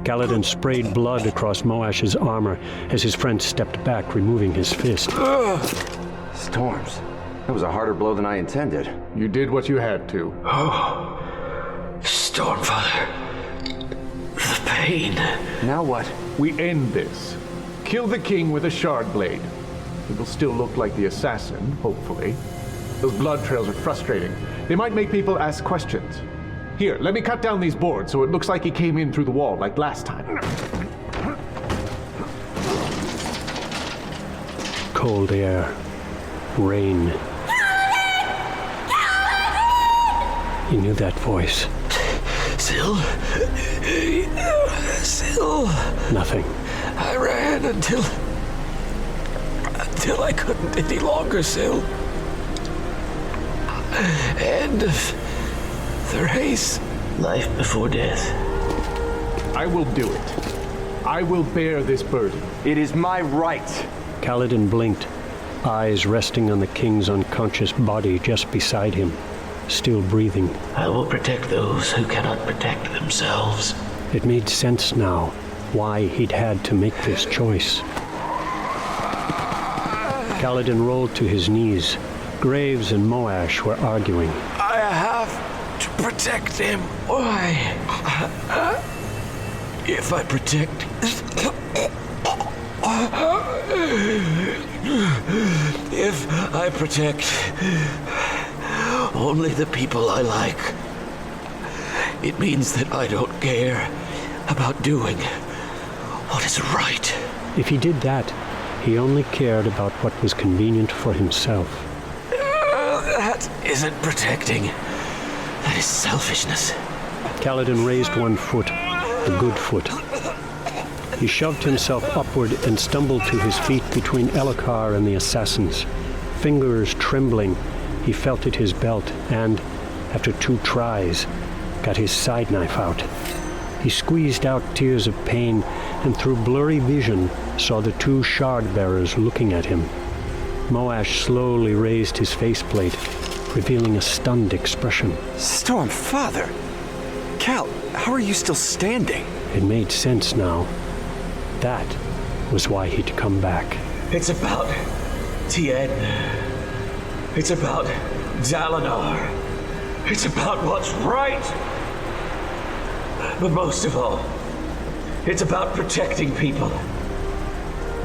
Kaladin sprayed blood across Moash's armor as his friend stepped back, removing his fist. Storms. That was a harder blow than I intended. You did what you had to. Oh, Stormfather. The pain. Now what? We end this. Kill the king with a shard blade. He will still look like the assassin, hopefully. Those blood trails are frustrating. They might make people ask questions. Here, let me cut down these boards so it looks like he came in through the wall like last time. Cold air. Rain. He knew that voice. Syl? Syl? Nothing. I ran until I couldn't any longer, Syl. End of the race. Life before death. I will do it. I will bear this burden. It is my right. Kaladin blinked, eyes resting on the king's unconscious body just beside him, still breathing. I will protect those who cannot protect themselves. It made sense now why he'd had to make this choice. Kaladin rolled to his knees. Graves and Moash were arguing. I have to protect him. Why? If I protect... If I protect only the people I like, it means that I don't care about doing what is right. If he did that, he only cared about what was convenient for himself. That isn't protecting. That is selfishness. Kaladin raised one foot, the good foot. He shoved himself upward and stumbled to his feet between Elhokar and the assassins. Fingers trembling, he felt at his belt and, after 2 tries, got his side knife out. He squeezed out tears of pain and through blurry vision saw the 2 shard bearers looking at him. Moash slowly raised his faceplate, revealing a stunned expression. Stormfather! Cal, how are you still standing? It made sense now. That was why he'd come back. It's about Tien. It's about Dalinar. It's about what's right. But most of all, it's about protecting people.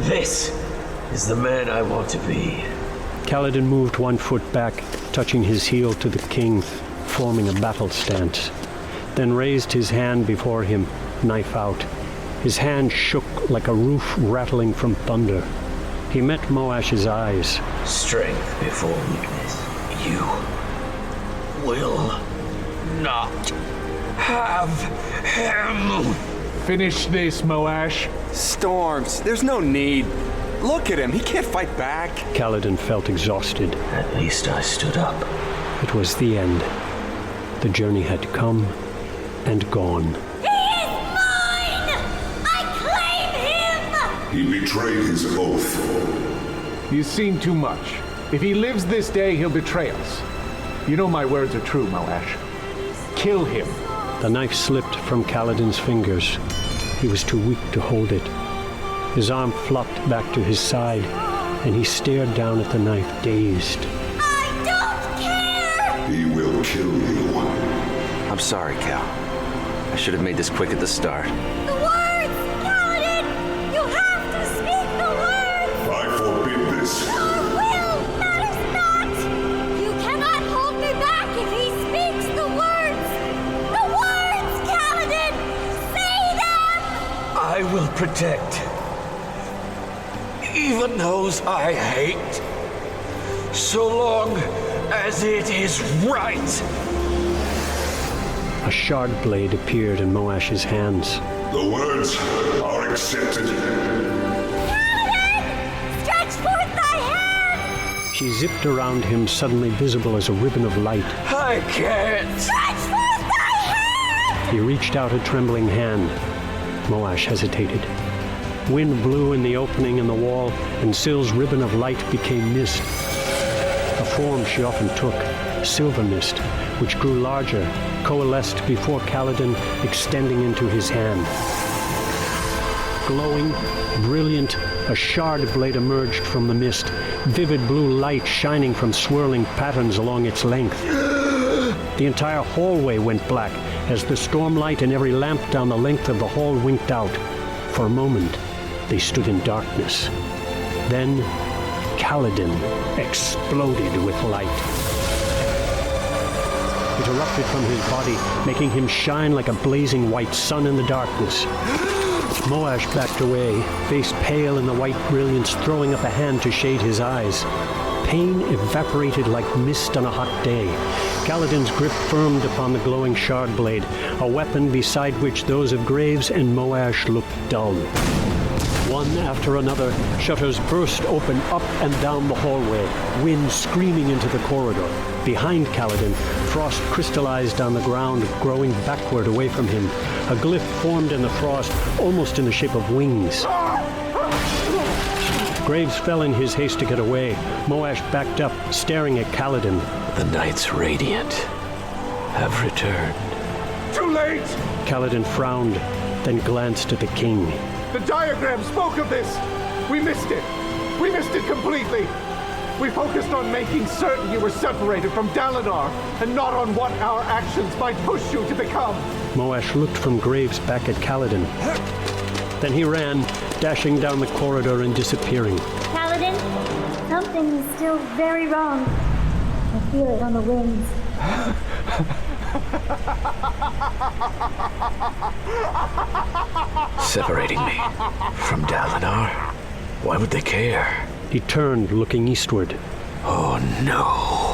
This is the man I want to be. Kaladin moved 1 foot back, touching his heel to the king, forming a battle stance. Then raised his hand before him, knife out. His hand shook like a roof rattling from thunder. He met Moash's eyes. Strength before weakness. You will not have him. Finish this, Moash. Storms, there's no need. Look at him, he can't fight back. Kaladin felt exhausted. At least I stood up. It was the end. The journey had come and gone. He betrayed his oath. He's seen too much. If he lives this day, he'll betray us. You know my words are true, Moash. Kill him. The knife slipped from Kaladin's fingers. He was too weak to hold it. His arm flopped back to his side, and he stared down at the knife, dazed. I don't care! He will kill you. I'm sorry, Cal. I should have made this quick at the start. The words! Kaladin! You have to speak the words! I forbid this. Your will matters not! You cannot hold me back if he speaks the words! The words, Kaladin! Say them! I will protect. Even those I hate. So long as it is right. A shard blade appeared in Moash's hands. The words are accepted. Kaladin! Stretch forth thy hand! She zipped around him, suddenly visible as a ribbon of light. I can't. Stretch forth thy hand! He reached out a trembling hand. Moash hesitated. Wind blew in the opening in the wall, and Syl's ribbon of light became mist. A form she often took, silver mist, which grew larger, coalesced before Kaladin, extending into his hand. glowing, brilliant, a shard blade emerged from the mist, vivid blue light shining from swirling patterns along its length. The entire hallway went black as the stormlight in every lamp down the length of the hall winked out. For a moment, they stood in darkness. Then, Kaladin exploded with light. It erupted from his body, making him shine like a blazing white sun in the darkness. Moash backed away, face pale in the white brilliance, throwing up a hand to shade his eyes. Pain evaporated like mist on a hot day. Kaladin's grip firmed upon the glowing shard blade, a weapon beside which those of Graves and Moash looked dull. One after another, shutters burst open up and down the hallway, wind screaming into the corridor. Behind Kaladin, frost crystallized on the ground, growing backward away from him. A glyph formed in the frost, almost in the shape of wings. Graves fell in his haste to get away. Moash backed up, staring at Kaladin. The Knights Radiant have returned. Too late! Kaladin frowned, then glanced at the king. The diagram spoke of this! We missed it! We missed it completely! We focused on making certain you were separated from Dalinar, and not on what our actions might push you to become! Moash looked from Graves back at Kaladin. Then he ran, dashing down the corridor and disappearing. Kaladin, something is still very wrong. I feel it on the wings. Separating me from Dalinar? Why would they care? He turned, looking eastward. Oh no.